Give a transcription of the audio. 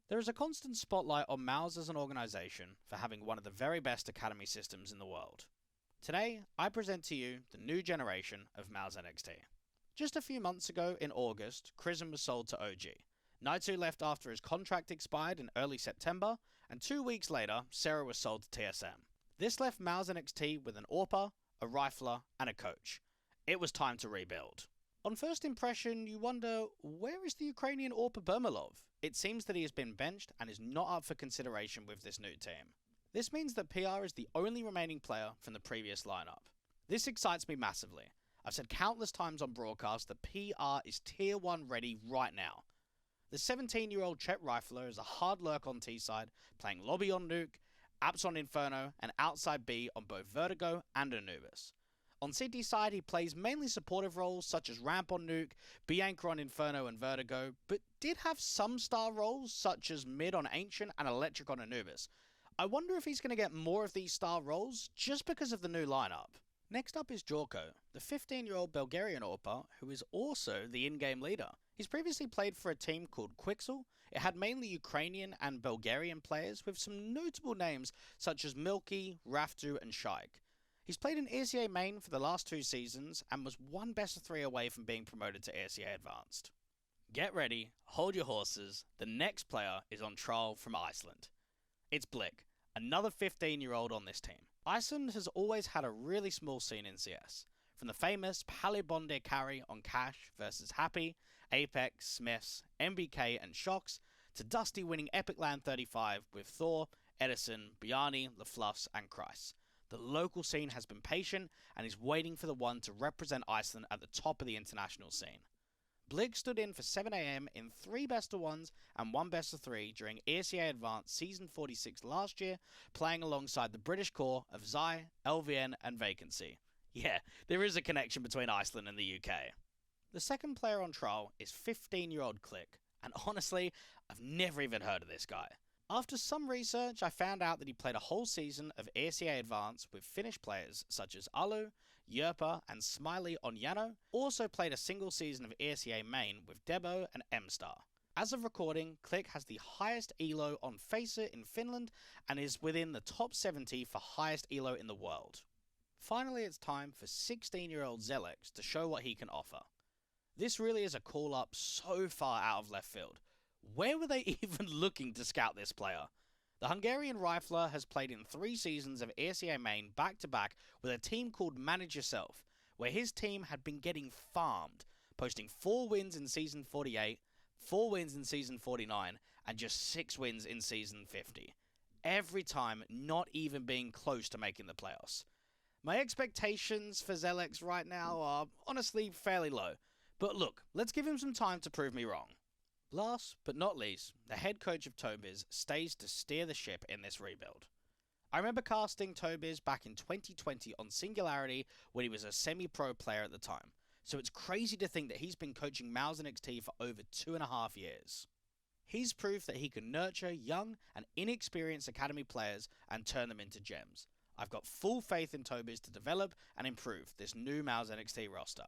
There is a constant spotlight on MOUZ as an organisation for having one of the very best academy systems in the world. Today, I present to you the new generation of MOUZ NXT. Just a few months ago in August, Crism was sold to OG. Naito left after his contract expired in early September, and 2 weeks later, Sarah was sold to TSM. This left MOUZ NXT with an AWPer, a rifler, and a coach. It was time to rebuild. On first impression, you wonder, where is the Ukrainian AWPer Bermalov? It seems that he has been benched and is not up for consideration with this new team. This means that PR is the only remaining player from the previous lineup. This excites me massively. I've said countless times on broadcast that PR is tier 1 ready right now. The 17-year-old Czech rifler is a hard lurk on T-side, playing lobby on Nuke, apps on Inferno, and outside B on both Vertigo and Anubis. On CT side, he plays mainly supportive roles such as ramp on Nuke, B anchor on Inferno and Vertigo, but did have some star roles such as mid on Ancient and electric on Anubis. I wonder if he's going to get more of these star roles just because of the new lineup. Next up is Jorko, the 15-year-old Bulgarian AWPer who is also the in-game leader. He's previously played for a team called Quixel. It had mainly Ukrainian and Bulgarian players with some notable names such as Milky, Raftu and Shaik. He's played in ACA main for the last 2 seasons and was one best of 3 away from being promoted to ACA Advanced. Get ready, hold your horses, the next player is on trial from Iceland. It's Blick, another 15-year-old on this team. Iceland has always had a really small scene in CS, from the famous Palibonde carry on Cash versus Happy, Apex, Smiths, MBK and Shocks, to Dusty winning Epic Land 35 with Thor, Edison, Bjarni, LaFluffs and Kreis. The local scene has been patient and is waiting for the one to represent Iceland at the top of the international scene. Blick stood in for 7 AM in 3 best of 1s and 1 best of 3 during ACA Advanced Season 46 last year, playing alongside the British core of Zai, LVN and Vacancy. Yeah, there is a connection between Iceland and the UK. The second player on trial is 15-year-old Click, and honestly, I've never even heard of this guy. After some research, I found out that he played a whole season of ACA Advanced with Finnish players such as Alu, Yerpa and Smiley Onyano, also played a single season of ACA main with Debo and M-Star. As of recording, Click has the highest elo on Facer in Finland and is within the top 70 for highest elo in the world. Finally, it's time for 16-year-old Zelex to show what he can offer. This really is a call-up so far out of left field. Where were they even looking to scout this player? The Hungarian rifler has played in 3 seasons of ACA main back-to-back with a team called Manage Yourself, where his team had been getting farmed, posting 4 wins in Season 48, 4 wins in Season 49, and just 6 wins in Season 50. Every time not even being close to making the playoffs. My expectations for Zelex right now are honestly fairly low, but look, let's give him some time to prove me wrong. Last but not least, the head coach of Tobiz stays to steer the ship in this rebuild. I remember casting Tobiz back in 2020 on Singularity when he was a semi-pro player at the time, so it's crazy to think that he's been coaching MOUZ NXT for over 2.5 years. He's proof that he can nurture young and inexperienced academy players and turn them into gems. I've got full faith in Tobiz to develop and improve this new MOUZ NXT roster.